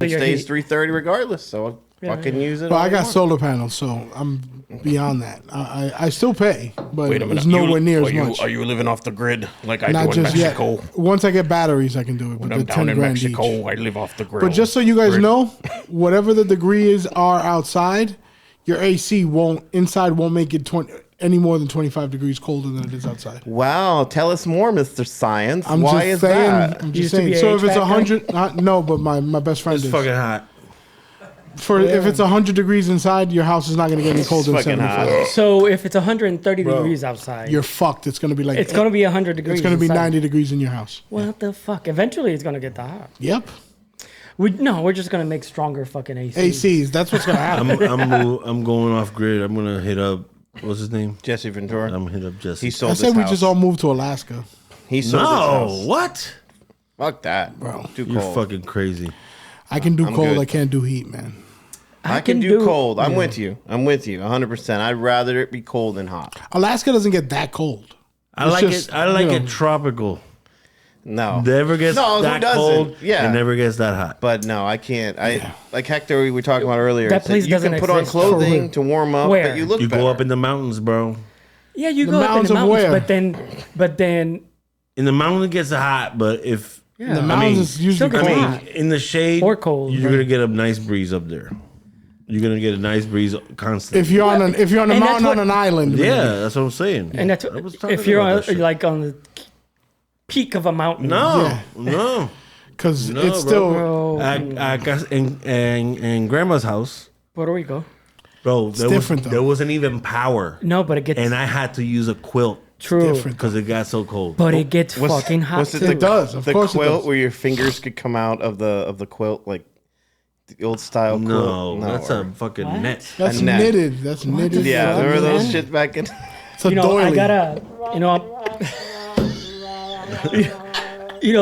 stays 330 regardless. So I fucking use it. Well, I got solar panels, so I'm beyond that. I still pay, but Wait a minute. it's nowhere near as much. Are you living off the grid like I Not do in just Mexico? yet. Once I get batteries, I can do it. But When I'm they're down 10 in grand Mexico, each. I live off the grid. But just so you guys know, whatever the degrees are outside, your AC won't make it any more than 25 degrees colder than it is outside. Wow, tell us more, Mr. Science. Why is saying, that? I'm just saying. So if it's 100, no, but my best friend It's is. fucking hot. If it's 100 degrees inside, your house is not going to get any colder than 75. So if it's 130 degrees outside, You're fucked. It's going to be like it's going to be 100 degrees. It's going to be inside. 90 degrees in your house. What the fuck? Eventually, it's going to get that hot. Yep. We're just going to make stronger fucking ACs. ACs. That's what's going to happen. I'm going off grid. I'm gonna hit up. What's his name? Jesse Ventura. I'm gonna hit up Jesse. He sold I his said we house. just all moved to Alaska. He sold his house. What? Fuck that, Bro. Too You're cold. fucking crazy. I can do cold. good. I can't do heat, man. I can do cold. I'm with you. 100%. I'd rather it be cold than hot. Alaska doesn't get that cold. I It's like just, it. I like you it know, tropical. No. Never gets No, who that doesn't? cold. Yeah. It never gets that hot. But no, I can't. Like Hector, we were talking about earlier. That it's place you doesn't can put on exist. clothing to warm up, Where? but you look You better. go up in the mountains, bro. Yeah, you The go up in mountains the of mountains, where? but then In the mountains it gets hot, but if yeah, The mountains is usually still I gets cold. hot. mean in the shade Or cold, you're right. gonna get a nice breeze up there. You're gonna get a nice breeze constantly. If you're on a And that's mountain what- on an island, yeah, man. that's what I'm saying. And that's I was talking if you're about on, that shit. like on the peak of a mountain. no, no. because No, it's bro. still Bro, I got in grandma's house, Puerto Rico. bro. different, though. There wasn't even power, No, but it gets and I had to use a quilt true. different. because it got so cold. But it gets fucking hot Was it too. the, It does, of the course it quilt does. where your fingers could come out of the quilt, like the old style No, quilt? that's or- a fucking What? net. That's A net. knitted. That's knitted. Yeah, fuck, remember those man? shit back in? It's a You know, doily. I gotta,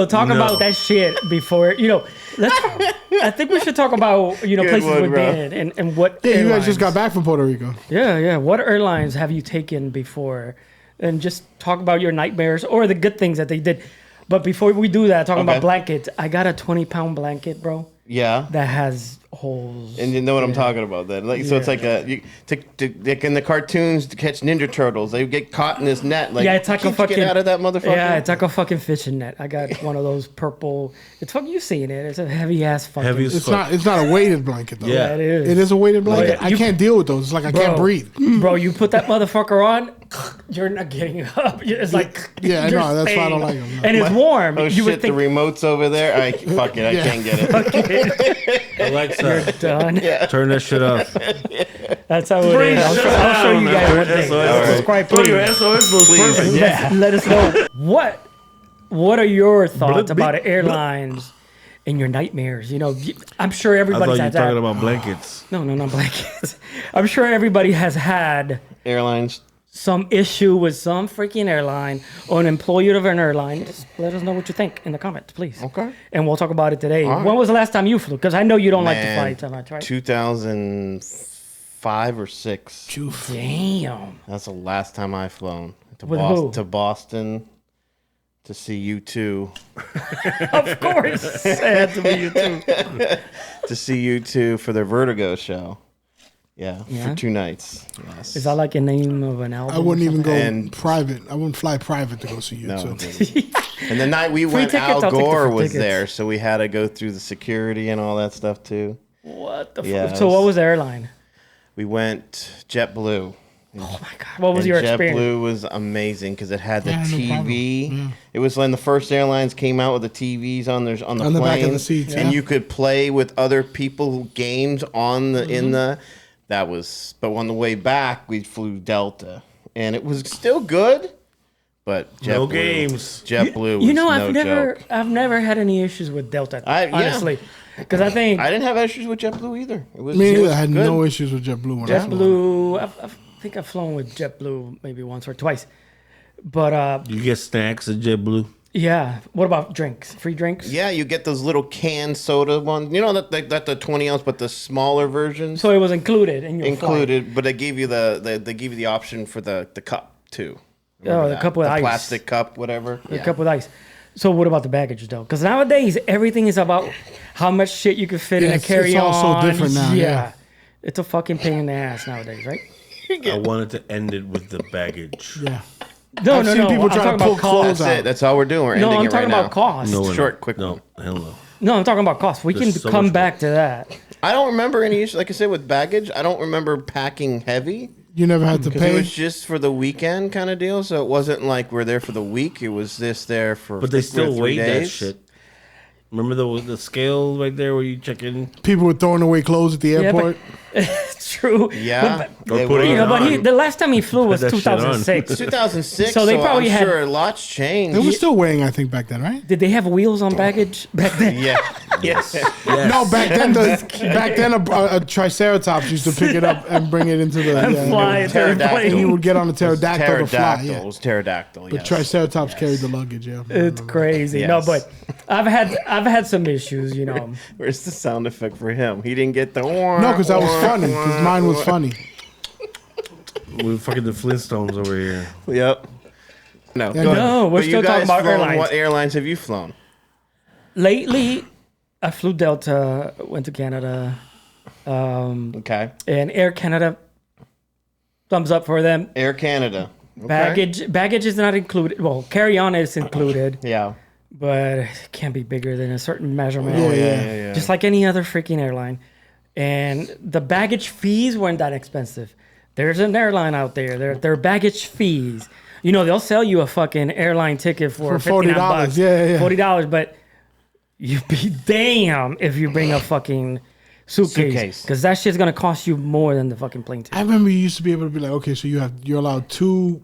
talk No. about that shit before, I think we should talk about, Good places one, we've bro. been and what Yeah, you guys airlines. just got back from Puerto Rico. Yeah. What airlines have you taken before? And just talk about your nightmares or the good things that they did. But before we do that, talking Okay. about blankets, I got a 20-pound blanket, bro, Yeah. that has holes. And you know what I'm talking about then. So it's like like in the cartoons to catch Ninja Turtles, they get caught in this net. Like, Yeah, it's like a can't you fucking get out of that motherfucker. Yeah, it's like a fucking fishing net. I got one of those purple. It's fucking you seeing it. It's a heavy ass fucking. Heavy as It's fuck. not a weighted blanket though. Yeah. it is. It is a weighted blanket. yeah, I can't deal with those. It's like I can't breathe. Bro, you put that motherfucker on, you're not getting up. It's like Yeah, I you're know. That's why I don't staying. like them. No. And it's warm. Oh you shit! would think The remote's over there. Fuck it. I Yeah. can't get it. Alexa, done. turn that shit off. That's how it is. I'll show you guys one thing. Subscribe, Put your please. SOS was Please. perfect. Yeah. Let us know what are your thoughts Blip, about beep, airlines and your nightmares? I'm sure I thought everybody's you were had talking that. about blankets. No, not blankets. I'm sure everybody has had Airlines. some issue with some freaking airline or an employee of an airline. Just let us know what you think in the comments, please. Okay. And we'll talk about it today. right. When was the last time you flew? Because I know you don't like to fly Man, so much, right? 2005 or 6. Damn. That's the last time I've flown With who? to Boston to see you two. Of course. It had to be you too. To see you two for their Vertigo show. Yeah, Yeah? for 2 nights. Yes. Is that like a name of an album? I wouldn't even go And- private. I wouldn't fly private to go see you. No, so. and the night we went, tickets, Al I'll take the Gore free was tickets. there, so we had to go through the security and all that stuff too. What the Yeah, fuck? it So what was- was the airline? We went JetBlue. Oh my God. What was And your experience? JetBlue was amazing because it had the Yeah, no TV. problem. Yeah. It was when the first airlines came out with the TVs on the On the back of the planes, seats, and yeah. you could play with other people games on the in the. That was, but on the way back we flew Delta, and it was still good, but JetBlue, No games. JetBlue was You know, no joke. I've never had any issues with Delta. Yeah. Honestly, because I think I didn't have issues with JetBlue either. It was, Me it neither. was I had good. no issues with JetBlue when I flew. JetBlue. I think I've flown with JetBlue maybe once or twice, but You get snacks at JetBlue. yeah. What about drinks? Free drinks? Yeah, you get those little canned soda ones. You know that the 20 ounce, but the smaller versions. So it was included in your Included, but they gave you they give you the option for the cup too. Oh, the that? cup with the ice. plastic cup, whatever. flight, a cup with ice. So what about the baggage though? Because nowadays everything is about how much shit you can fit in a It's carry-on. all so different now, yeah. It's a fucking pain in the ass nowadays, right? I wanted to end it with the baggage. Yeah. No, I've no, seen no. people I'm try to talking pull about clothes cost. out. That's it. That's all we're doing. We're No, ending I'm it talking right about now. cost. No, we're Short, not. quick No, one. hell no. No, I'm talking about cost. We There's can so come much back to that. I don't remember any issue. Like I said, with baggage, I don't remember packing heavy. You never had to Because it pay. was just for the weekend kind of deal, so it wasn't like we're there for the week. It was this there for. But they 3 still weighed that days. shit. Remember the scale right there where you check in? People were throwing away clothes at the Yeah, but- airport. It's true. Yeah, But, Or they putting were. you know, but on. the last time he flew was Put that shit on. 2006. 2006. So they probably I'm had- sure lots changed. It was still weighing, I think, back then, right? Did they have wheels on baggage back then? Yeah. Yes. No, back then a triceratops used to pick it up and bring it into the And fly it to the Pterodactyl. and you plane. would get on a pterodactyl to fly. Pterodactyl. Yeah. It was pterodactyl. But Yes. triceratops carried the luggage. Yeah. It's crazy. No, Yes. but I've had some issues, you know. Where's the sound effect for him? He didn't get the. No, because that was funny. Because mine was funny. We're fucking the Flintstones over here. Yep. No. Yeah, go no, ahead. we're But still you guys talking about flown- airlines. What airlines have you flown? Lately, I flew Delta, went to Canada, Okay. and Air Canada. Thumbs up for them. Air Canada. Okay. Baggage is not included. Well, carry on is included, Yeah. but it can't be bigger than a certain measurement. Yeah, Yeah. Just like any other freaking airline. And the baggage fees weren't that expensive. There's an airline out there. There are baggage fees. You know, they'll sell you a fucking airline ticket for $40. $59. Yeah. $40, but you'd be damn if you bring a fucking suitcase. Suitcase. Because that shit's going to cost you more than the fucking plane ticket. I remember you used to be able to be like, okay, so you're allowed 2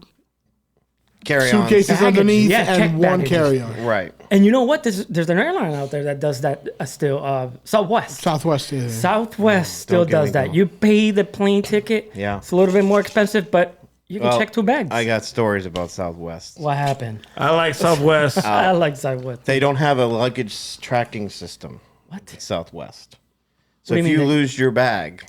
Carry on. suitcases Baggage, underneath yeah, check and 1 baggages. carry-on. Right. And you know what? There's an airline out there that does that still. Southwest. Southwest, yeah. Southwest still get me does that. going. You pay the plane ticket. Yeah. It's a little bit more expensive, but you can Well, check 2 bags. I got stories about Southwest. What happened? I like Southwest. I like Southwest. They don't have a luggage tracking system. What? Southwest. So What if do you you mean they- lose your bag,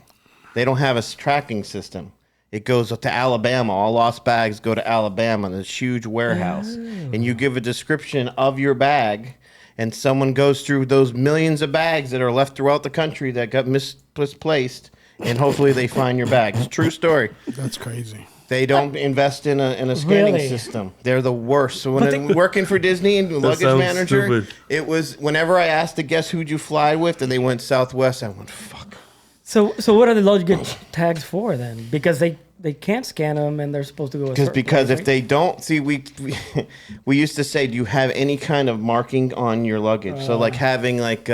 they don't have a tracking system. It goes to Alabama. All lost bags go to Alabama, this huge warehouse. And you give a description of your bag, and someone goes through those millions of bags that are left throughout the country that got misplaced, and hopefully they find your bag. It's a true story. That's crazy. They don't invest in a scanning Really? system. They're the worst. So when I'm working for Disney and luggage sounds manager, stupid. it was whenever I asked to guess who'd you fly with, and they went Southwest, I went, fuck. So what are the luggage tags for then? Because they can't scan them and they're supposed to go. Because if they don't see, we used to say, do you have any kind of marking on your luggage? So like having like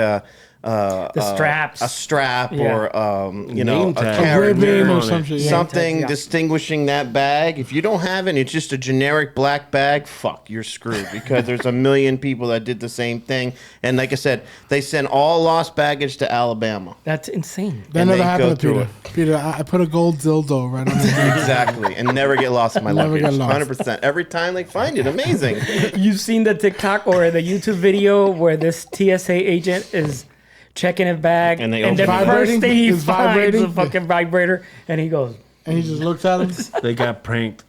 the straps. a strap, Yeah. or you know, Name a tag. A character, ribbon or on some it. shit. Yeah. something Yeah. distinguishing that bag. If you don't have it, it's just a generic black bag. Fuck, you're screwed, because there's a million people that did the same thing. And like I said, they send all lost baggage to Alabama. That's insane. That And never they happened to go Peter. Peter, I put a gold dildo right on the Exactly, and never get lost in my Never luggage. get lost. 100%. Every time they find it, amazing. You've seen the TikTok or the YouTube video where this TSA agent is checking his bag, And they and the open it. first Vibrating? thing he It's finds vibrating? a fucking vibrator, and he goes, And he just looks at him. They got pranked.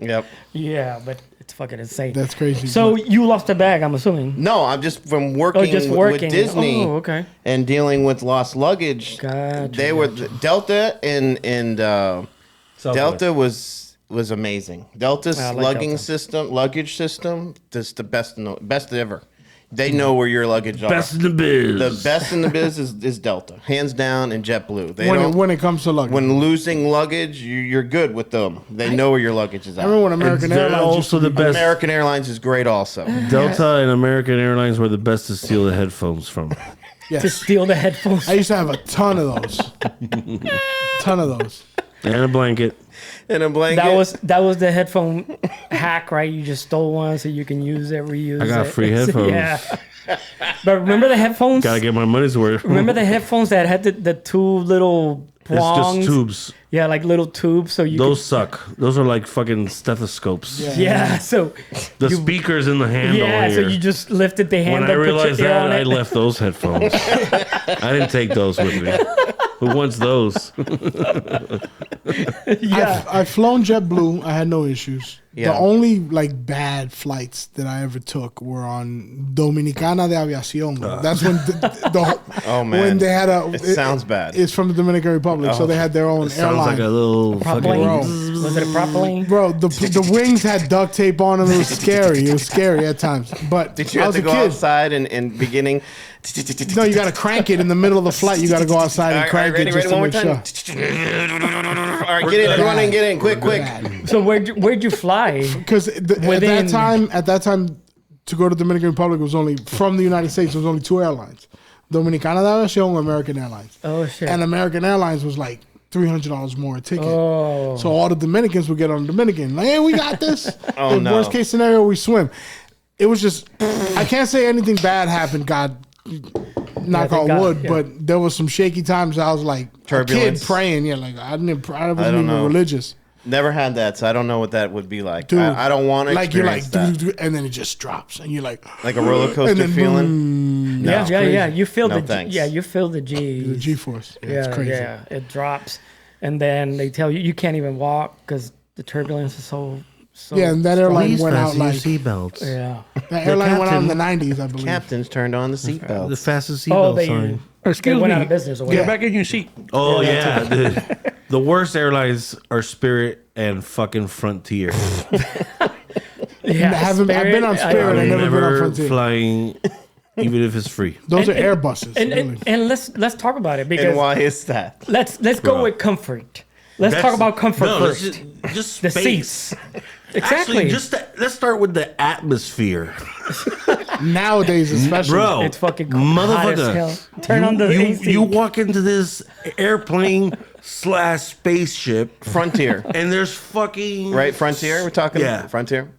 Yep. "Yeah, but it's fucking insane." That's crazy. So you lost a bag, I'm assuming. No, I'm just from working, just with working. Disney Oh, okay. and dealing with lost luggage. Gotcha, They were Delta and Southwest. Delta was amazing. Delta's I like Delta. luggage system, is the best ever. They know where your luggage are. Best in the biz. The best in the biz is Delta, hands down, and JetBlue. They when don't. when it comes to luggage, When losing luggage, you're good with them. They know where your luggage is I remember at. when American They're Airlines used also to the best. American Airlines is great also. Delta and American Airlines were the best to steal the headphones from. To yes. steal the headphones. I used to have a ton of those. Ton of those. And a blanket. And a blanket. That was the headphone hack, right? You just stole one so you can use it, reuse it. I got free headphones. Yeah. But remember the headphones? Gotta get my money's worth. Remember the headphones that had the 2 little It's prongs? just tubes. Yeah, like little tubes, so you Those suck. Those are like fucking stethoscopes. could, yeah. So The speakers in the handle yeah, so here. you just lifted the When handle, I put your realized ear that, on I it. left those headphones. I didn't take those with me. Who wants those? Yeah, I've flown JetBlue. I had no issues. Yeah. The only like bad flights that I ever took were on Dominicana de Aviación. That's when Oh, man. when they had It sounds bad. It's from the Dominican Republic, so they had their own Sounds airline. like a little Prop fucking. plane? Was it a prop plane? Bro, the wings had duct tape on them. It was scary. It was scary at times. But Did you I have was to a go kid. outside and beginning? No, you got to crank it in the middle of the flight. You got to go outside and crank it just to one more make sure. time. All right, get in, everyone, get in, quick. So where'd you fly? Because at Within- that time, to go to Dominican Republic was only from the United States. There was only 2 airlines: Dominicana de Aviación and American Airlines. Oh shit. And American Airlines was like $300 more a ticket. Oh. So all the Dominicans would get on Dominican. Like, hey, we got this. Oh, In no. worst case scenario, we swim. It was just, I can't say anything bad happened, God, knock thank on God, wood, yeah. but there was some shaky times I was like, a Turbulence. kid praying. Yeah, like I wasn't don't even know. religious. Never had that, so I don't know what that would be like. Dude, I don't want to like you're like, experience that. and then it just drops, and you're like, Like a roller and coaster then feeling. boom, yeah, yeah. You feel No, the thanks. you feel the the G. G-force. Yeah, Yeah, it's crazy. yeah. It drops, and then they tell you you can't even walk because the turbulence is so. Yeah, and that airline went out like seatbelts. Yeah. that airline went out in the captain- '90s, I believe. Captains turned on the seatbelts. The fastest Oh, seatbelt they sign. Excuse went me. out of business or Get whatever. back in your seat. Oh yeah, dude. The worst airlines are Spirit and fucking Frontier. Yeah, I've been on Spirit. I'm I've never been on never Frontier. flying, even if it's free. Those are Airbuses. And, really. and let's talk about it And because why is that? let's go Bro. with comfort. Let's talk about comfort no, first. Just The space. seats. Exactly. Actually, let's start with the atmosphere, Nowadays, especially. bro. It's fucking hot as motherfucker. hell. Turn on the AC. You walk into this airplane / spaceship, Frontier, and there's fucking right? Frontier. We're talking. Yeah. Frontier.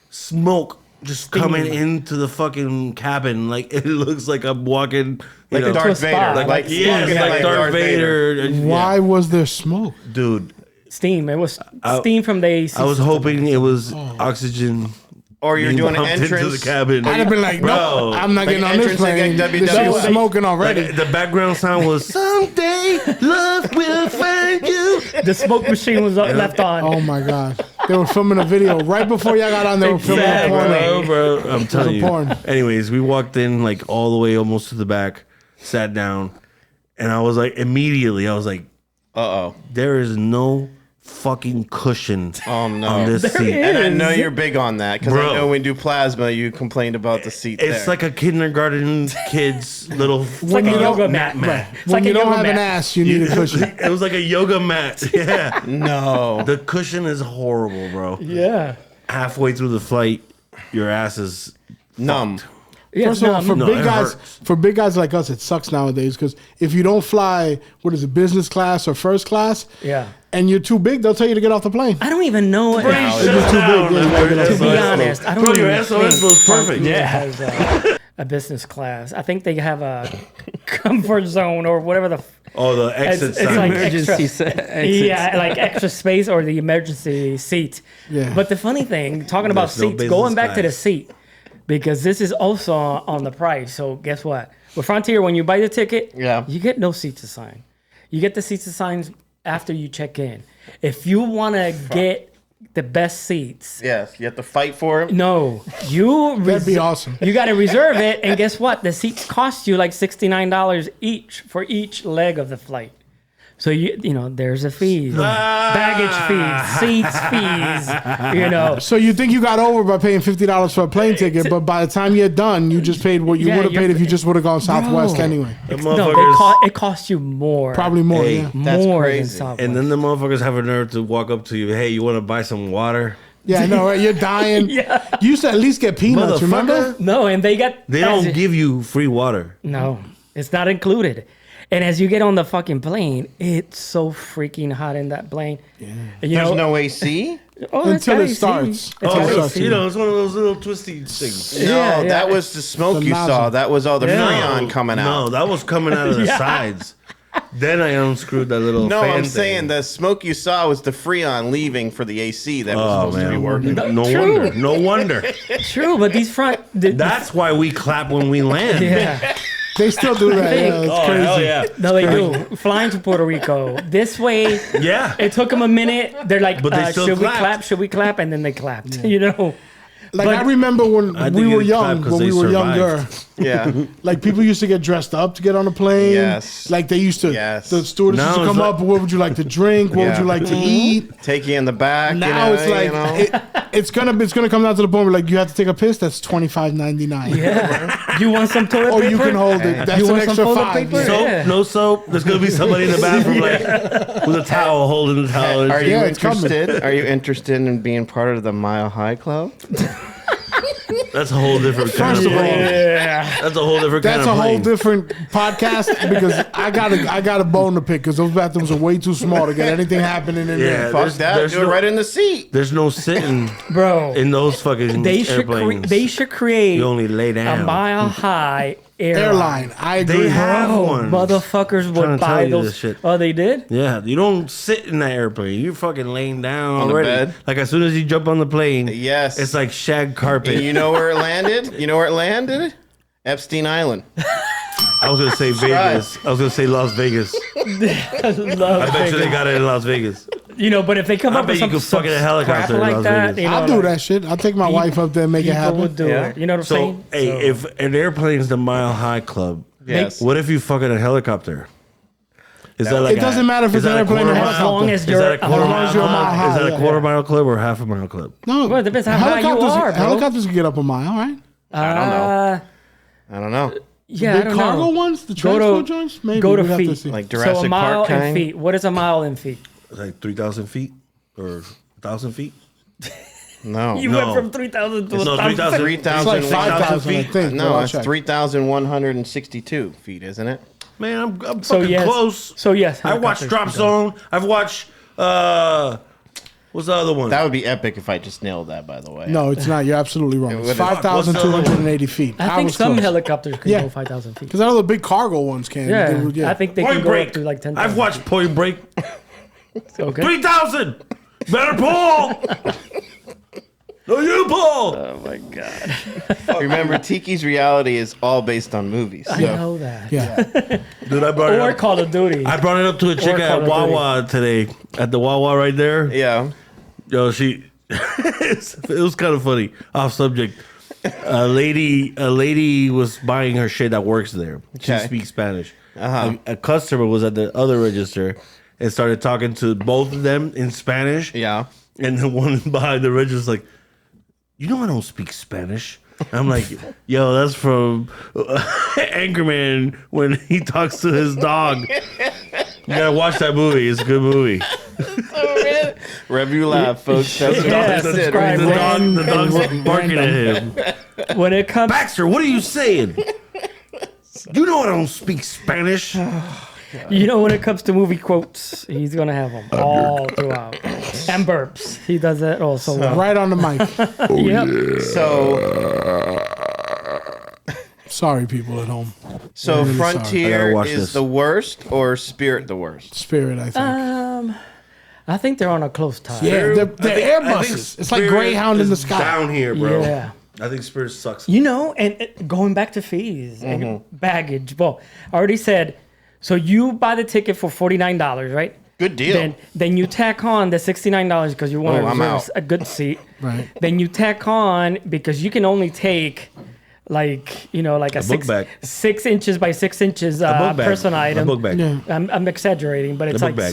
smoke just coming into the fucking cabin. Like it looks like I'm walking. Like you know, Darth to a Vader. spa. Like, Like, yeah, walking it's like Darth Vader. Why was there smoke? Dude? steam. It was steam from the AC. I was hoping it was oxygen. Or you're being doing an pumped into entrance. the cabin. I'd have been like, no, Bro. I'm not Like getting on this entrance like plane. at The shit was WWF. smoking already. Like, the background sound was someday love will find you. The smoke machine was left on. Oh my god, they were filming a video right before y'all got on. They were filming a porno. Exactly. Bro, I'm telling you. porn. Anyways, we walked in like all the way almost to the back, sat down, and I was like, immediately, I was like, Uh-oh. there is no fucking cushion Oh, no. on this seat. And I know you're big on that because I Bro. know when we do plasma, you complained about the seat It's there. like a kindergarten kid's little It's like a yoga mat. mat. It's When like you a don't yoga have an mat. ass, you need a cushion. It was like a yoga mat. Yeah. no. The cushion is horrible, bro. Yeah. Halfway through the flight, your ass is Numb. Yeah, First of all, for No, big it guys, hurts. for big guys like us, it sucks nowadays because if you don't fly, what is it, business class or first class, yeah. and you're too big, they'll tell you to get off the plane. I don't even know. You're too big. Yeah, you gotta get off To the be plane. honest, I don't Bro, even your SOS think was perfect. Frontier Yeah. has a business class. I think they have a comfort zone or whatever the. Oh, the exit It's sign. like Emergency extra, exits. yeah, like extra space or the emergency seat. Yeah. But the funny thing, talking about There's no seats, going business back to the class. seat, because this is also on the price. So guess what? With Frontier, when you buy the ticket, Yeah. you get no seats assigned. You get the seats assigned after you check in. If you want to get the best seats, Yes, you have to fight for him. no, you That'd be awesome. You got to reserve it, and guess what? The seats cost you like $69 each for each leg of the flight. So you know, there's a fee, baggage fees, seats fees. You know, So you think you got over by paying $50 for a plane ticket, but by the time you're done, you just paid what you Yeah, would have you're- paid if you just would have gone Southwest Bro. anyway. The no, motherfuckers- it costs you more, Probably more. Hey. Yeah. That's more than crazy. Southwest. And then the motherfuckers have a nerve to walk up to you. Hey, you want to buy some water? Yeah, I know, right? You're dying. Yeah. You used to at least get peanuts, remember? Motherfucker. no, and they got They as don't it- give you free water. No, it's not included. And as you get on the fucking plane, it's so freaking hot in that plane. Yeah. You There's know, no AC? oh, it's Until got it AC. starts. It's Oh, got it's AC. You know, it's one of those little twisty things. No, Yeah, yeah. that was the smoke The you saw. nozzle. That was all the No, freon coming out. No, that was coming out of the Yeah. sides. Then I unscrewed that little No, fan I'm thing. saying the smoke you saw was the freon leaving for the AC that was Oh, supposed to be man. working. No True. wonder. No wonder. True, but these front. That's why we clap when we land. Yeah. They still do that. think. Yeah, it's Oh, crazy. hell yeah. No, they do. Flying to Puerto Rico. This way, Yeah. it took them a minute. They're like, But they still should we clapped. clap? Should we clap? And then they clapped. You know? Like But- I remember when I we think were it's young, clap 'cause when they we were survived. younger. Yeah. Like people used to get dressed up to get on a plane. Yes. Like they used to. Yes. The stewardess Now used to it's come like- up. What would you like to drink? What would Yeah. you like to eat? Take you in the back. Now it's like it's gonna come down to the point where like you have to take a piss. That's $25.99. Yeah. You want some toilet Or paper? you can hold it. That's You an want some extra toilet $5. paper? Yeah. Soap, Yeah. no soap. There's gonna be somebody in the bathroom like with a towel holding the towel. Are you Yeah, it's coming. interested? Are you interested in being part of the Mile High Club? That's a whole different kind First of of all, plane. Yeah. That's a whole different kind That's of a whole plane. different podcast because I got a bone to pick because those bathrooms are way too small to get anything happening in Yeah, there. Fuck there's- that. there's Do it no- right in the seat. There's no sitting Bro. in those fucking They should, airplanes. they should create You only lay a down. Mile High Airline. I agree. They have Oh, one. motherfuckers trying would to buy tell you those. this shit. Oh, they did? Yeah, you don't sit in that airplane. You're fucking laying down On the already. bed? Like as soon as you jump on the plane, Yes. it's like shag carpet. And you know where it landed? You know where it landed? Epstein Island. I was gonna say Vegas. I was gonna say Las Vegas. I bet you they got it in Las Vegas. You know, but if they come I up bet with you some, could some fuck in a crap helicopter in like Las that, Vegas. you know, I'll do like, that shit. I'll take my wife up there and make it people happen. would do Yeah. it. You know what I'm So, saying? hey, So- if an airplane's the Mile High Club, Yes. what if you fuck in a helicopter? Is that like It doesn't matter if is it's an that a airplane or quarter a mile? as long as Is you're that a quarter as long as you're a mile high, Is that yeah, a quarter yeah. mile club or half a mile club? No, Well, it depends how high you are, bro. Helicopters can get up a mile, right? I don't know. I don't know. Yeah, I Big don't cargo know. ones, the Go to- transport joints. Maybe go to we'd have to feet. see. Like So a Jurassic mile Park in kind. feet. What is a mile in feet? It's like 3,000 feet or 1,000 feet. No. You No. went from 3,000 to No, 1,000. 3,000. It's like 5,000, I feet? think. No, I'll it's check. 3,162 feet, isn't it? Man, I'm So fucking yes. close. So yes. I watched helicopters Drop can go. Zone. I've watched what's the other one? That would be epic if I just nailed that, by the way. No, it's not. You're absolutely wrong. It's What is- 5,280 feet. I think was some close. helicopters can Yeah. go 5,000 feet. Because I know the big cargo ones can. Yeah, They would- I think they Point can go Break. up to like 10,000. I've watched Point Break. Okay. 3,000. Better pull. No, you pull. Oh my god. Remember, Tiki's reality is all based on movies. I know that. Yeah. Dude, I brought it Or up. Call of Duty. I brought it up to a chick Or at Call of Duty. Wawa today. At the Wawa right there. Yeah. Yo, she. It was kind of funny. Off subject. A lady was buying her shit that works there. She Okay. speaks Spanish. Uh-huh. A customer was at the other register and started talking to both of them in Spanish. Yeah. And the one behind the register was like, "You know I don't speak Spanish." I'm like, "Yo, that's from Anchorman when he talks to his dog." You gotta watch that movie. It's a good movie. Wherever you laugh, folks. That's what Yeah, that's it. subscribe. The dog's Random. barking at him. When it comes Baxter, what are you saying? You know I don't speak Spanish. You know, when it comes to movie quotes, he's gonna have them all throughout. And burps, he does that also. well. Right on the mic. Yep. So, Sorry, people at home. so really sorry. I Frontier gotta watch is this. the worst or Spirit the worst? Spirit, I think. I think they're on a close tie. Yeah, they're I think Airbuses. It's like Spirit Greyhound in the is sky. Down here, bro. Yeah. I think Spirit sucks. You know, and going back to fees and baggage. Well, I already said. So you buy the ticket for $49, right? Good deal. Then you tack on the $69 because you want Oh, to I'm reserve out. a good seat. Right. Then you tack on because you can only take like like a book bag. 6 inches by 6 inches book bag. person item. A book bag. Yeah. I'm exaggerating, but it's book like bag.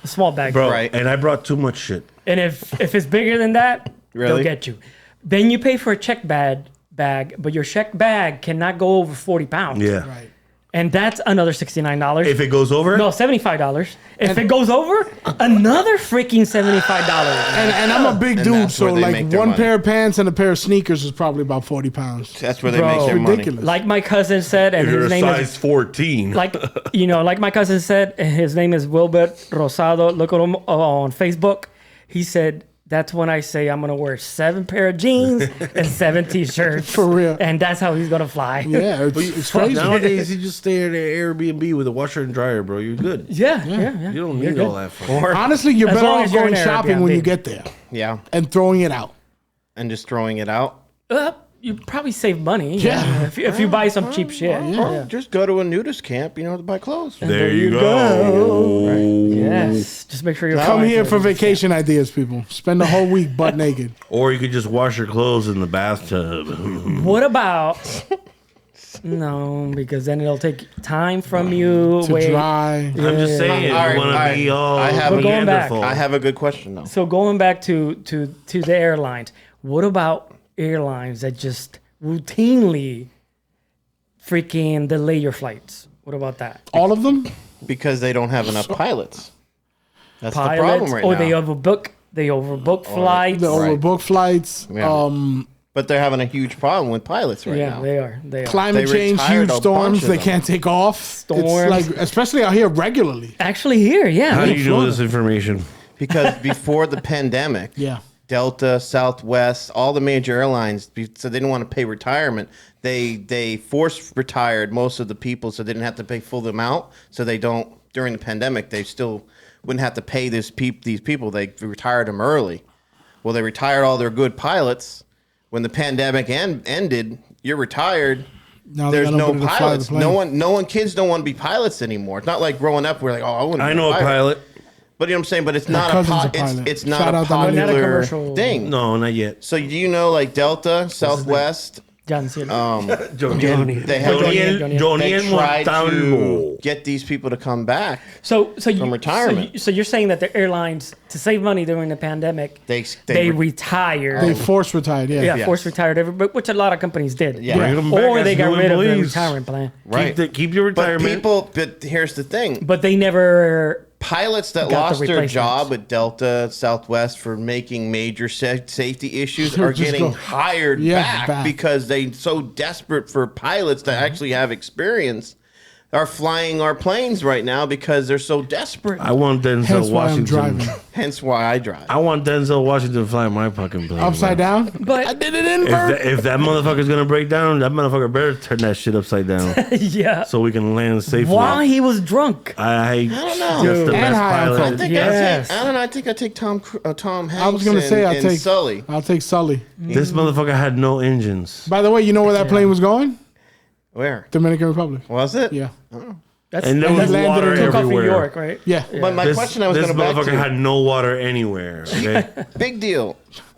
small bag. Bro, Right. and I brought too much shit. And if it's bigger than that, Really? they'll get you. Then you pay for a check bag, but your check bag cannot go over 40 pounds. Yeah. Right. And that's another $69. If it goes over, No, $75. If it goes over, another freaking $75. And I'm a big And dude, that's so where they like make their one money. pair of pants and a pair of sneakers is probably about 40 pounds. That's where they Bro, make their it's money. ridiculous. Like my cousin said, and you're his a name size is 14. like my cousin said, and his name is Wilbert Rosado. Look at him on Facebook. He said, that's when I say I'm gonna wear 7 pair of jeans and 7 t-shirts. For real. And that's how he's gonna fly. Yeah, it's crazy. Nowadays, you just stay at an Airbnb with a washer and dryer, bro. You're good. Yeah. You don't need all that. Fucking. Honestly, you're As better long off as you're going in shopping when Airbnb. you get there Yeah. and throwing it out. And just throwing it out. You probably save money. Yeah. If you buy some cheap shit. Or just go to a nudist camp, to buy clothes. There you go. Yes. Just make sure you're Come fine here for for it. vacation ideas, people. Spend the whole week butt naked. Or you could just wash your clothes in the bathtub. What about? No, because then it'll take time from you. To dry. I'm just saying, All right, you want all to right. be all I have- We're going back. Neanderthal. I have a good question though. So going back to the airlines, what about airlines that just routinely freaking delay your flights? What about that? All of them? Because they don't have enough pilots. That's the Pilots, problem right or now. they overbook flights. The Right. overbooked flights. Yeah. But they're having a huge problem with pilots right yeah, now. they are. They are. Climate They change, retired huge a bunch storms. of They them. can't take off. Storms. It's like, especially out here regularly. Actually, here, yeah. How do we- you know this information? Because before the pandemic, Yeah. Delta, Southwest, all the major airlines, so they didn't want to pay retirement. They force retired most of the people, so they didn't have to pay full amount. So they don't during the pandemic. They still wouldn't have to pay these people. They retired them early. Well, they retired all their good pilots. When the pandemic ended, you're retired. Now they There's got no nobody to fly the pilots. plane. Kids don't want to be pilots anymore. It's not like growing up. We're like, oh, I want to. I know a pilot. But you know what I'm saying. But it's My not cousin's a pilot. It's not Shout a out to my- Not a popular commercial- thing. No, not yet. So do you know like Delta, Southwest? John Cena. Johnny. They have Johnny they tried to Montalvo. get these people to come back. So you, from retirement. So you're saying that the airlines, to save money during the pandemic, They retired. They force retired, yeah. yeah, Yes. forced retired everybody, which a lot of companies did. Yeah. Bring them back Or as they got new rid of the employees. retirement plan. right. Keep your But retirement. but here's the thing: But they never. pilots that Got the lost their replacements. job at Delta, Southwest for making major safety issues are Just getting go- hired Yeah, back. because they so desperate for pilots that actually have experience are flying our planes right now because they're so desperate. I want Hence Denzel why I'm Washington. driving. Hence why I drive. I want Denzel Washington to fly my fucking plane. Upside down? But I did it invert. If that motherfucker's gonna break down, that motherfucker better turn that shit upside down yeah. so we can land safely. While he was drunk. I don't know. That's the Dude. best And high on pilot. coke. Yes. I don't know. I think I take Tom Hanks. I was going to say, and Sully. I'll take Sully. This motherfucker had no engines. By the way, you know where that plane was going? Where Dominican Republic. was it? Yeah. That's And there And was he landed water in- took off in everywhere. York, right? Yeah. But my This, question I was this going to back motherfucker to had no water anywhere. Okay. big deal.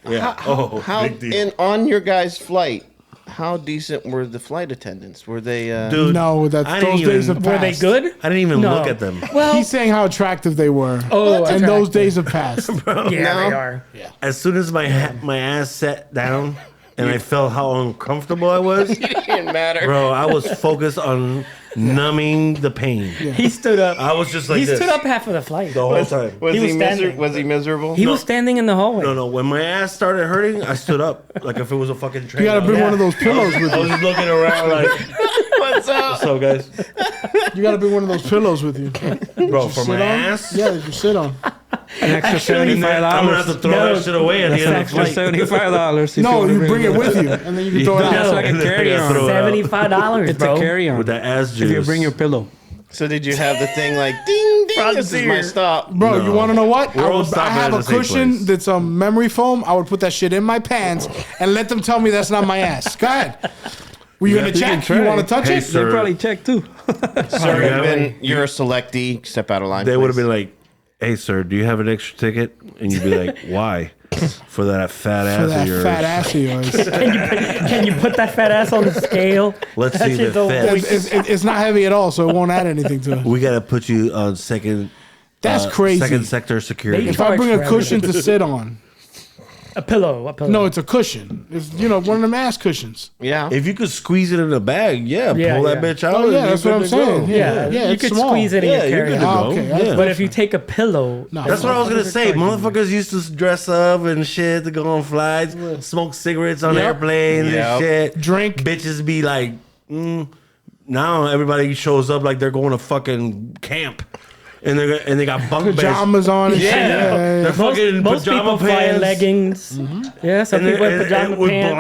Yeah. How big deal. on your guys' flight? How decent were the flight attendants? Were they? Dude, No, that's I didn't those days even- have Were they passed. good? I didn't even No. look at them. Well, He's saying how attractive they were. Oh, and attractive. those days have passed. yeah, No. they are. As soon as my ass sat down and I felt how uncomfortable I was, it didn't matter. bro, I was focused on numbing the pain. He stood up. I was just like He this stood up half of the flight. the whole time. Was He he, was standing. was he miserable? He was standing in the hallway. No. When my ass started hurting, I stood up like if it was a fucking train. You got to bring Yeah. one of those pillows with I was you. just looking around like, What's up? "What's up, guys?" You got to bring one of those pillows with you. Bro, for my Sit on? ass, Yeah, that you sit on. An extra $75. I'm gonna have to throw No, that shit away at the end of the Extra flight. $75. if No, wanna you bring it it. with you, and then you can throw it Yeah. out. It's like a And then I gotta carry-on. throw it out. $75, It's bro. a carry-on. With the ass juice. If you bring your pillow. So did you have the thing like ding ding? Front This is my seat. stop. Bro, you want to know what? We're all I stopping have at a the same cushion place. that's memory foam. I would put that shit in my pants and let them tell me that's not my ass. Go ahead. Were you going to you can check? You try. want to touch Hey, it? sir. They probably check too. Sir, Yeah. you're a selectee. Step out of line. They would have please. been like, "Hey, sir, do you have an extra ticket?" And you'd be like, "Why?" For that fat For ass of that yours. fat ass of yours. Can you put that fat ass on the scale? Let's That see the shit's so fit. weak. It's not heavy at all, so it won't add anything to it. We gotta put you on second. That's crazy. Second sector security. They- If I bring a Charge cushion to sit on, A pillow. no, it's a cushion. It's one of them ass cushions. Yeah. If you could squeeze it in a bag, yeah, Yeah, pull that yeah. bitch out. Oh, and yeah, you're that's what good I'm to go. saying. Yeah, Yeah, you it's could small. squeeze it in Yeah, your you're good to carry-on. go. okay, Yeah. But if you take a pillow, No. That's what I was gonna say. Motherfuckers Motherfuckers used to dress up and shit to go on flights, smoke cigarettes on Yep. airplanes Yep. and shit. Drink. Bitches be like, now everybody shows up like they're going to fucking camp, and they got bunk beds. Pajamas on and shit. Yeah. They're most, fucking most pajama people fly pants. in leggings. Yeah, some And, people have and pajama with pants.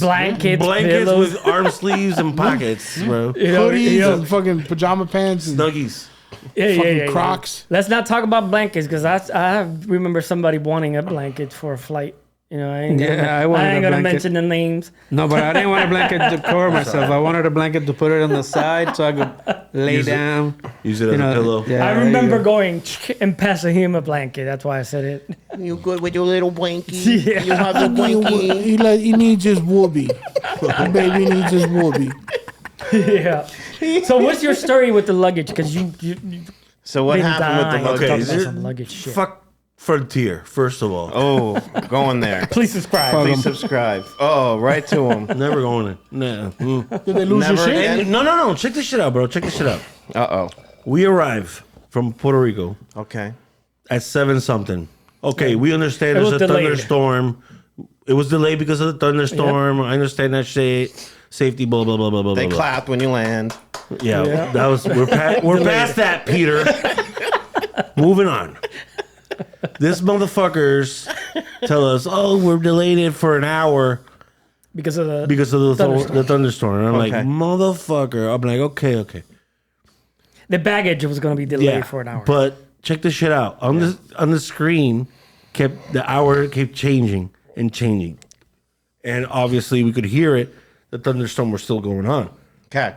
blankets, Blankets, pillows. with arm sleeves and pockets, bro. You know, Hoodies you know, and fucking pajama pants and Snuggies. fucking Crocs. Let's not talk about blankets because I remember somebody wanting a blanket for a flight. You know, I ain't Yeah, I gonna, wanted I ain't a gonna blanket. mention the names. No, but I didn't want a blanket to cover myself. I wanted a blanket to put it on the side so I could lay Use it down. Use it as a pillow. Yeah, I there you remember go. going and passing him a blanket. That's why I said it. You good with your little blankie? Yeah. You have your blankie. He needs his whoopee. The baby needs his whoopee. Yeah. So what's your story with the luggage? Because you So what been happened with dying the to luggage? talk is about it- some luggage shit. Fuck Frontier, first of all. Oh, going there. Please subscribe. Please subscribe. Oh, right to him. Never going in. Nah. Did they lose your Never shit? again? No. Check this shit out, bro. Check this shit out. Uh-oh. We arrive from Puerto Rico Okay. at 7 something. Okay, we understand It there's was a delayed. thunderstorm. It was delayed because of the thunderstorm. I understand that shit. Safety, blah blah blah blah blah. They blah. clapped when you land. Yeah, Yeah. that was we're past that, Peter. Moving on. This motherfuckers tell us, oh, we're delayed it for an hour Because of the the thunderstorm. And I'm Okay. like, motherfucker. I'm like, okay. the baggage was going to be delayed for an hour. But check this shit out. On the screen, the hour kept changing and changing. And obviously we could hear it. The thunderstorm was still going on. Okay.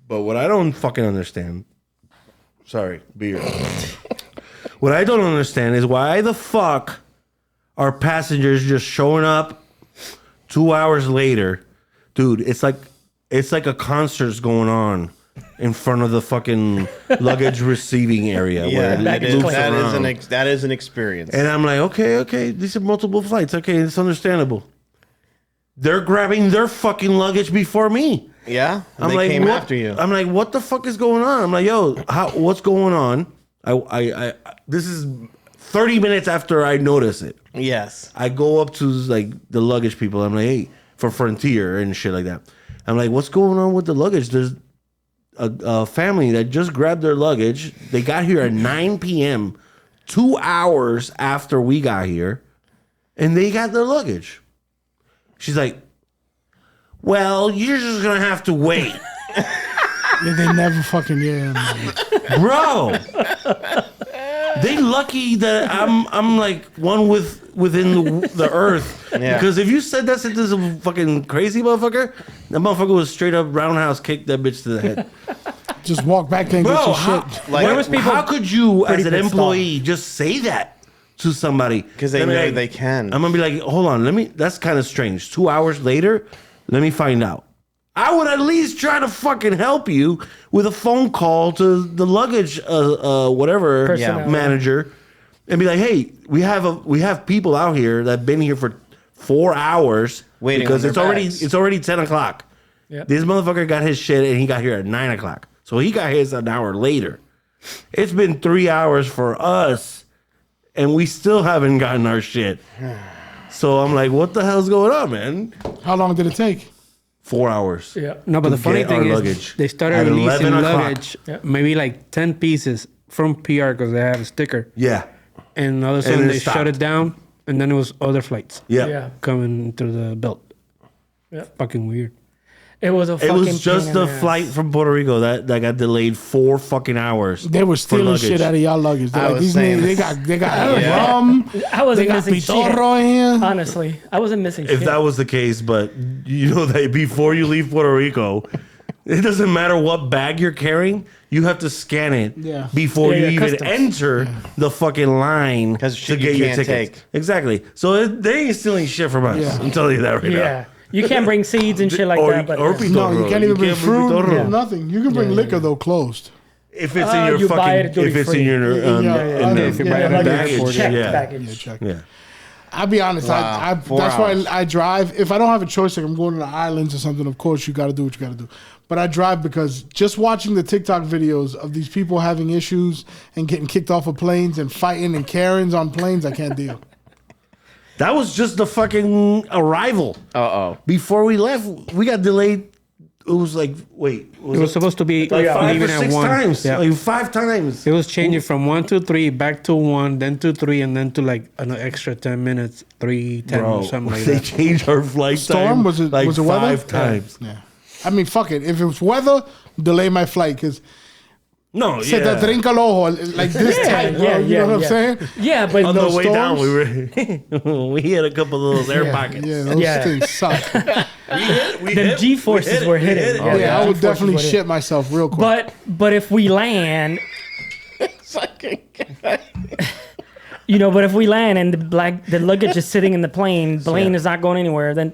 But what I don't fucking understand, sorry, beer. What I don't understand is why the fuck are passengers just showing up 2 hours later? Dude, it's like a concert's going on in front of the fucking luggage receiving area. Yeah, where it that loops is around. that is an experience. And I'm like, okay, these are multiple flights. Okay, it's understandable. They're grabbing their fucking luggage before me. Yeah? I'm They like, came what? after you. I'm like, what the fuck is going on? I'm like, yo, what's going on? I this is 30 minutes after I notice it. Yes. I go up to like the luggage people. I'm like, hey, for Frontier and shit like that. I'm like, what's going on with the luggage? There's a family that just grabbed their luggage. They got here at 9 p.m., 2 hours after we got here, and they got their luggage. She's like, well, you're just gonna have to wait. Yeah, they never fucking Bro, they lucky that I'm like one within the earth. Yeah. Because if you said that to some fucking crazy motherfucker, that motherfucker was straight up roundhouse kick that bitch to the head. Just walk back there and get Bro, your how, shit. Like, Where was people how could you, as pretty an pissed employee, just say that to somebody? because they Let me, know like, they can. I'm gonna be like, hold on, that's kind of strange. 2 hours later, let me find out. I would at least try to fucking help you with a phone call to the luggage, whatever Personnel. manager, and be like, hey, we have people out here that've been here for 4 hours Waiting because on their bags. it's already 10 o'clock. Yep. This motherfucker got his shit and he got here at 9 o'clock, so he got his an hour later. It's been 3 hours for us, and we still haven't gotten our shit. So I'm like, what the hell's going on, man? How long did it take? 4 hours. Yeah. No, but to the funny get our thing is, luggage they started at releasing 11 o'clock. luggage, Yeah. maybe like 10 pieces from PR because they have a sticker. Yeah. And all of a sudden then they it shut stopped. it down, and then it was other flights Yeah. Yeah. coming through the belt. Yeah. Fucking weird. It was a It fucking was just pain the in ass. flight from Puerto Rico that got delayed 4 fucking hours. They were for stealing luggage. shit out of y'all luggage. They're I like, was these saying niggas, they got Yeah. rum. I wasn't They got missing shit. pitorro in here. Honestly, I wasn't missing If shit. that was the case, but you know that before you leave Puerto Rico, it doesn't matter what bag you're carrying, you have to scan it Yeah. before Yeah, you yeah, even customs. enter the fucking line 'Cause to shit get you your can't tickets. take. Exactly. So they ain't stealing shit from us. Yeah. I'm telling you that right now. yeah, you can't bring seeds and shit like Or- that. But or No, pitorro. you can't even bring fruit. pitorro. Nothing. You can bring liquor though closed. If it's in your you buy fucking, it duty if it's free. in your, Yeah, in the, if you buy yeah, it at like the baggage, airport, checked yeah. baggage. Yeah, check. yeah. I'll be honest. Wow, I 4 that's hours. why I drive. If I don't have a choice, like I'm going to the islands or something, of course you got to do what you got to do. But I drive because just watching the TikTok videos of these people having issues and getting kicked off of planes and fighting and Karens on planes, I can't deal. That was just the fucking arrival. Uh-oh. Before we left, we got delayed. It was like, wait, It was supposed to be like 5 or leaving at 6 1. times? Yeah. Like 5 times. It was changing from 1 to 3, back to 1, then to 3, and then to like an extra 10 minutes, 3, 10, Bro, or something like they that. changed our flight Storm time was it? like Was it weather? 5 times. Yeah. I mean, fuck it. If it was weather, delay my flight because No, Se te yeah. trinca el ojo, like this tight, bro. You know what I'm saying? Yeah, but On those the way down, storms? we hit a couple of those air pockets. Yeah, those Yeah. things suck. the G forces were hitting. Yeah, I the would G-forces definitely were hitting. shit myself real quick. But if we land, but if we land and the luggage is sitting in the plane is not going anywhere, then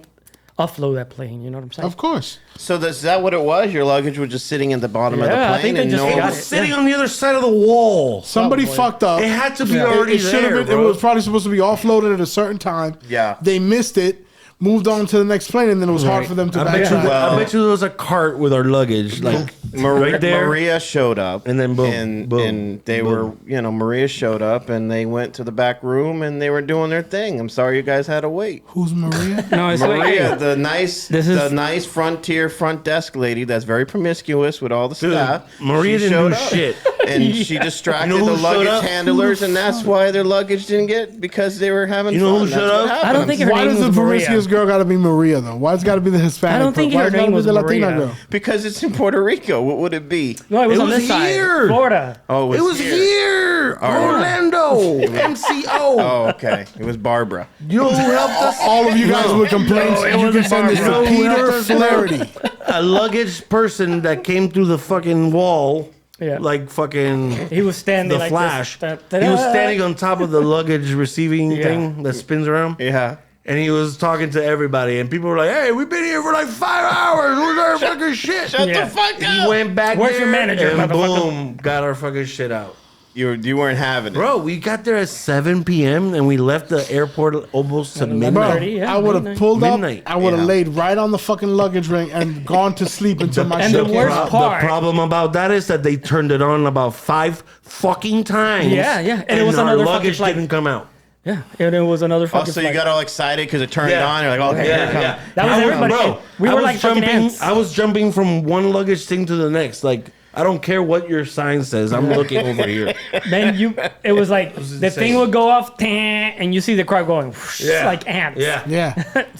offload that plane. You know what I'm saying? Of course. So is that what it was? Your luggage was just sitting in the bottom of the Yeah, I plane, think they and just no got one it. was Sitting on the other side of the wall. Somebody fucked up. It had to be It already should have there, been. It bro. was probably supposed to be offloaded at a certain time. Yeah. They missed it. Moved on to the next plane, and then it was hard for them to I bet, you, backtrack. I bet you there was a cart with our luggage, like right there. Maria showed up, And then boom, and, boom, and they boom. were, Maria showed up, and they went to the back room, and they were doing their thing. I'm sorry you guys had to wait. Who's Maria? No, it's Maria, like, the nice, This is- nice frontier front desk lady that's very promiscuous with all the Dude, staff. Maria She didn't do showed up, shit. and she distracted You know the who showed luggage up? handlers, and that's why their luggage didn't get because they were having You know fun. who That's showed what up? happened. I don't think her Why name does the was Maria. promiscuous girl got to be Maria though? Why it's got to be the Hispanic? I don't think Why her it's gotta name be was the Latina Maria. girl? because it's in Puerto Rico. What would it be? No, it was It on was this side, here. Florida. Oh, It was here, Orlando, MCO. Oh, okay. It was Barbara. You know who helped us? All of you guys with complaints, it you can wasn't send this Barbara. to You know who Peter helped us? Flaherty. A luggage person that came through the fucking wall, Yeah. like fucking He was standing the like Flash. this. He was standing on top of the luggage receiving Yeah. thing that spins around. Yeah. And he was talking to everybody, and people were like, "Hey, we've been here for like 5 hours. Where's our fucking shit?" Shut Yeah. the fuck He up. went back Where's there, your manager, and motherfucker? boom, got our fucking shit out. You weren't having it. Bro, we got there at 7 p.m. and we left the airport almost to midnight. 30, yeah, I would have midnight. pulled Midnight. up. I would have Yeah. laid right on the fucking luggage ring and gone to sleep until my and shit the came worst out. part- The problem about that is that they turned it on about 5 fucking times. Yeah, yeah. And And, it was our another fucking luggage flight. didn't come out. Yeah, and it was another Oh, fucking so you flight. got all excited because it turned Yeah. on. You're like, okay, here it comes. That was I everybody. Bro, We I were was like fucking jumping. ants. I was jumping from one luggage thing to the next. Like, I don't care what your sign says. I'm looking over here. Then it was like the thing insane. would go off, and you see the crowd going whoosh, Yeah. like ants. Yeah. Yeah.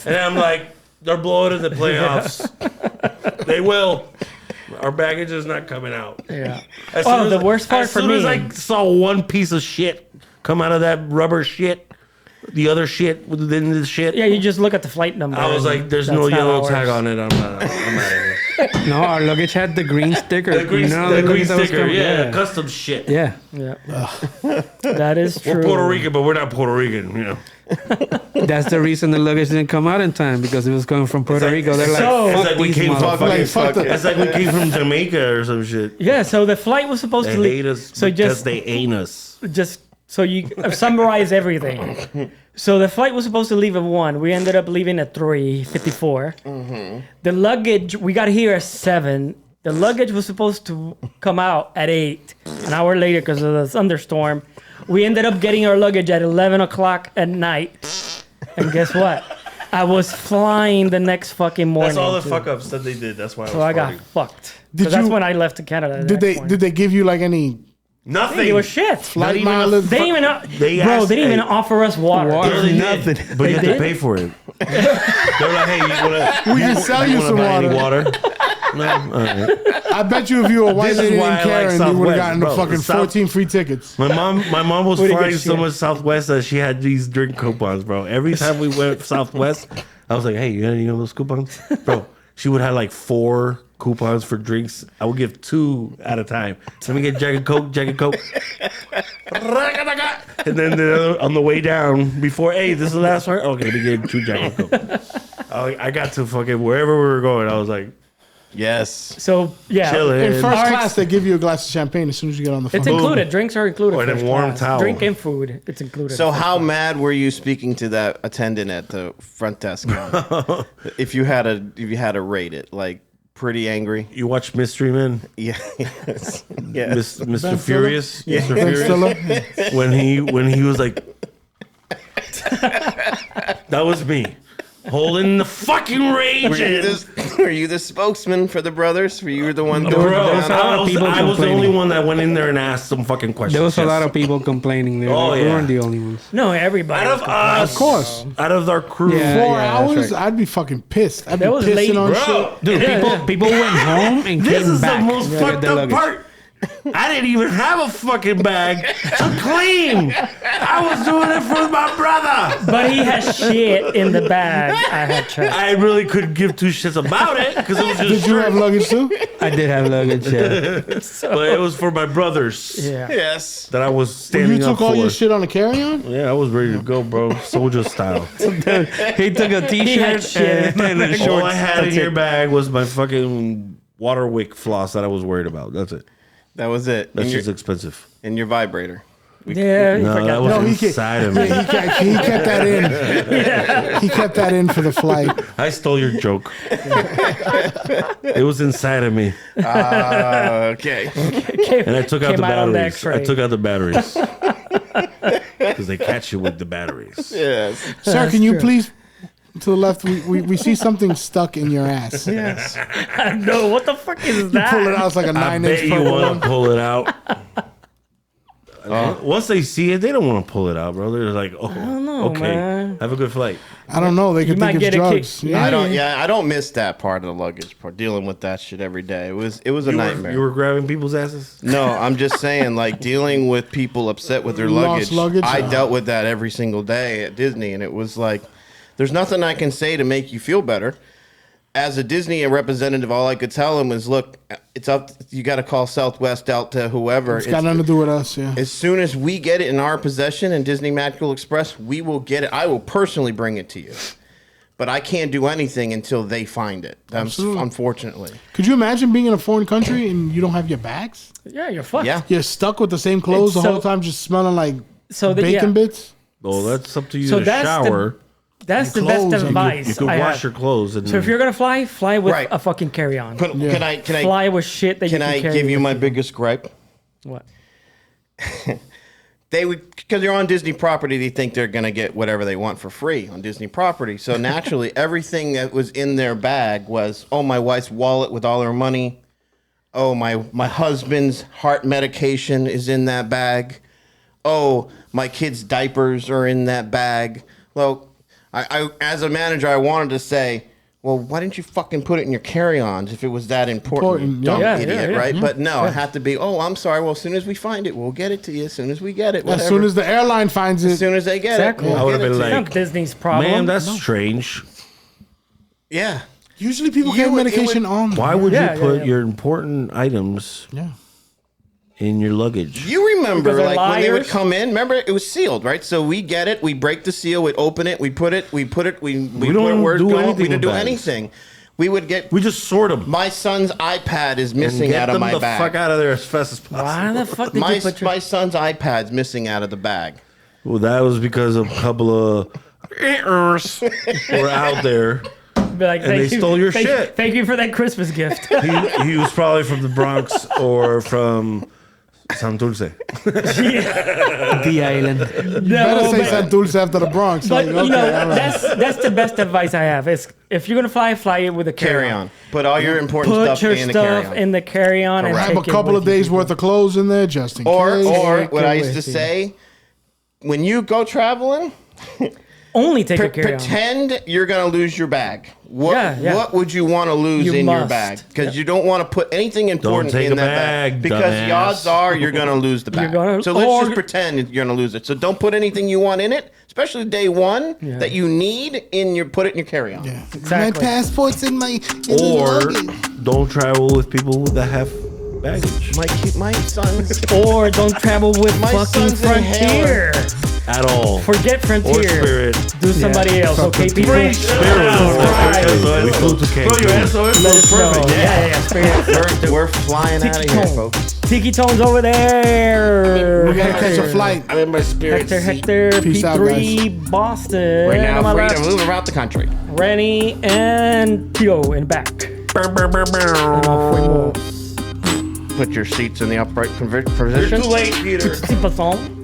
And I'm like, they're blowing in the playoffs. They will. Our baggage is not coming out. Yeah. As Oh, soon the as- worst part as for soon as me- I saw one piece of shit come out of that rubber shit, the other shit within the shit, Yeah, you just look at the flight number. I was and like, "There's that's no not how yellow it tag works. on it. I'm out of here." no, our luggage had the green sticker. The green, you know, the green luggage that was sticker, coming- yeah, custom shit. Yeah. Yeah. That is true. We're Puerto Rican, but we're not Puerto Rican. You know, That's the reason the luggage didn't come out in time because it was coming from Puerto like- Rico. They're like, So- it's fuck like we these came from motherfuckers. fucking. Like, fuck the- It's like we came from Jamaica or some shit. Yeah, so the flight was supposed They to hate us So because just they ain't us. so you summarize everything. So the flight was supposed to leave at 1. We ended up leaving at 3:54. The luggage, we got here at 7. The luggage was supposed to come out at 8, an hour later because of the thunderstorm. We ended up getting our luggage at 11 o'clock at night. And guess what? I was flying the next fucking morning. That's all the too. fuck ups that they did. That's why I was So I got farting. fucked. Did That's you- when I left to Canada. the Did next morning. they give you like any Nothing. It was shit. flight even a mileage? They didn't even, They bro. asked- They didn't even hey, offer us water. Water. Yeah, they Nothing. did, but you They have did? to pay for it. They're like, hey, you wanna? We can sell you wanna some buy any water. No, all right. I bet you if you were a white This is lady why named I like Karen, you would Southwest, have gotten the bro. fucking South- 14 free tickets. My mom was What do you flying get so shit? much Southwest that she had these drink coupons, bro. Every time we went Southwest, I was like, hey, you got any of those coupons, bro? She would have like 4 coupons for drinks. I would give 2 at a time. So let me get Jack and Coke. And then on the way down, before, hey, this is the last one. Okay, let me get 2 Jack and Coke. I got to fucking wherever we were going. I was like, Yes. So yeah, chilling. In first Our class, they give you a glass of champagne as soon as you get on the phone. it's included. Drinks are included. Oh, and a first warm class. towel. Drink and food. It's included. So how mad were you speaking to that attendant at the front desk? if you had to rate it, like pretty angry. You watch Mystery Men? Yeah. Yes. Mr. Ben Furious? Yeah. Mr. Ben Furious? Stiller? When he was like, that was me. Holding the fucking rage in. Were you the spokesman for the brothers? Were you the one doing Bro, there was a lot of people I was the complaining. only one that went in there and asked some fucking questions. There was a Yes. lot of people complaining there. Oh, We yeah. weren't the only ones. No, everybody. Out was of complaining. us. Of course. Out of our crew. Yeah. 4 that's hours, right. I'd be fucking pissed. I'd be That was pissing late, on Bro, shit. Dude, people went home and this came is back. the most with fucked their up luggage. part. I didn't even have a fucking bag to clean. I was doing it for my brother. But he has shit in the bag. I had checked. I really couldn't give two shits about it because it was just Did you have luggage too? I did have luggage. Yeah. but it was for my brothers Yeah. Yes. that I was You standing up took all for. your shit on a carry-on? Yeah, I was ready to go, bro. Soldier style. He took a had t-shirt shit. and a shorts. All I had in That's your it. bag was my fucking water wick floss that I was worried about. That's it. That was it. That's and, just your, expensive. and your vibrator. Yeah, you No, forgot that was No, he can't- inside of me. He kept that in. He kept that in for the flight. I stole your joke. It was inside of me, Okay. and I took out Came the out on the batteries. X-ray. I took out the batteries because they catch you with the batteries. Yes. Sir, can you please to the left? We see something stuck in your ass. Yes. No, what the fuck is that? Pull it out. It's like a I 9-inch bet you purple want one. to pull it out. Once they see it, they don't want to pull it out, bro. They're like, "Oh, know, okay, man. have a good flight." I don't know. They could might think it's get a kick. drugs. Yeah. I don't miss that part of the luggage part. Dealing with that shit every day. It was a nightmare. You were grabbing people's asses. No, I'm just saying, like dealing with people upset with their Lost luggage. luggage? I dealt with that every single day at Disney, and it was like, there's nothing I can say to make you feel better. As a Disney representative, all I could tell him is, look, it's up. You got to call Southwest, Delta, whoever. It's got nothing to do with us. Yeah. As soon as we get it in our possession in Disney Magical Express, we will get it. I will personally bring it to you. But I can't do anything until they find it. Absolutely. Unfortunately. Could you imagine being in a foreign country and you don't have your bags? Yeah, you're fucked. Yeah. You're stuck with the same clothes It's the whole so- time, just smelling like So that, bacon yeah, bits. Oh, that's up to you So to that's the- shower. that's the Your best clothes and advice. You can I wash have. your clothes. And So if you're gonna fly with Right. a fucking carry-on. Can I Fly with shit that can you I can carry. give you with my biggest gripe? What? They would, because they're on Disney property, they think they're gonna get whatever they want for free on Disney property. So naturally, everything that was in their bag was, oh, my wife's wallet with all her money. Oh, my husband's heart medication is in that bag. Oh, my kids' diapers are in that bag. Well, I as a manager, I wanted to say, well, why didn't you fucking put it in your carry-ons if it was that important, you Important, dumb yeah. idiot, Yeah, right? But no, it had to be, oh, I'm sorry. Well, as soon as we find it, we'll get it to you. As soon as we get it, whatever. As soon as the airline finds it, As soon as they get Exactly. it, we'll I would've get it been to It's you. like, not Disney's problem. man, that's strange. Yeah. usually people You carry would- it medication would- on them. Why would Yeah, you yeah, put yeah. your important items Yeah. in your luggage? You remember, Because they're like, when they would liars. come in, remember, it was sealed, right? So we get it, we break the seal, we open it, we put it, we put it don't where it's do going. anything We didn't do with bags. anything. We would get, We just sort them. my son's iPad is And missing get out of them my the bag. fuck out of there as fast as possible. Why the fuck did My, you put your... my son's iPad's missing out of the bag. Well, that was because a couple of were out there. Be like, and they stole your thank, shit. Thank you for that Christmas gift. He was probably from the Bronx or from San Dulce. The island. Better say Santurce after the Bronx. But Like, you okay, know, all right. that's the best advice I have. Is if you're gonna fly it with a Carry carry-on. on. Put all your important Put stuff your in the stuff carry-on. in the carry-on and Correct. have take a it couple with of you. days worth of clothes in there just in Or case. what I used to with you. say, when you go traveling, Only take a carry-on. pretend you're gonna lose your bag. What would you want to lose You in your must. bag? Because you don't want to put anything important take in a that bag, because the dumbass. odds are you're gonna lose the bag. gonna- So let's or- just pretend you're gonna lose it. So don't put anything you want in it, especially day one that you need in your put it in your carry on. Exactly. My passport's in my Or don't travel with people that have baggage My son's Or don't travel with My fucking son's inhaler. Frontier. at all. Forget Or Frontier. Spirit. Do somebody else, okay, people? Spirit. We flew to Cancun. Let us know. Yeah, Spirit. we're flying out of Tiki here, Tone. folks. Tiki Tone's over there. We gotta catch a flight. I'm in my Spirit Hector, Peace out, P3, Boston. Right On now, my free left, to move around the country. Rennie and Tito in back. And off we move. Put your seats in the upright position. Too late, Peter. Super song.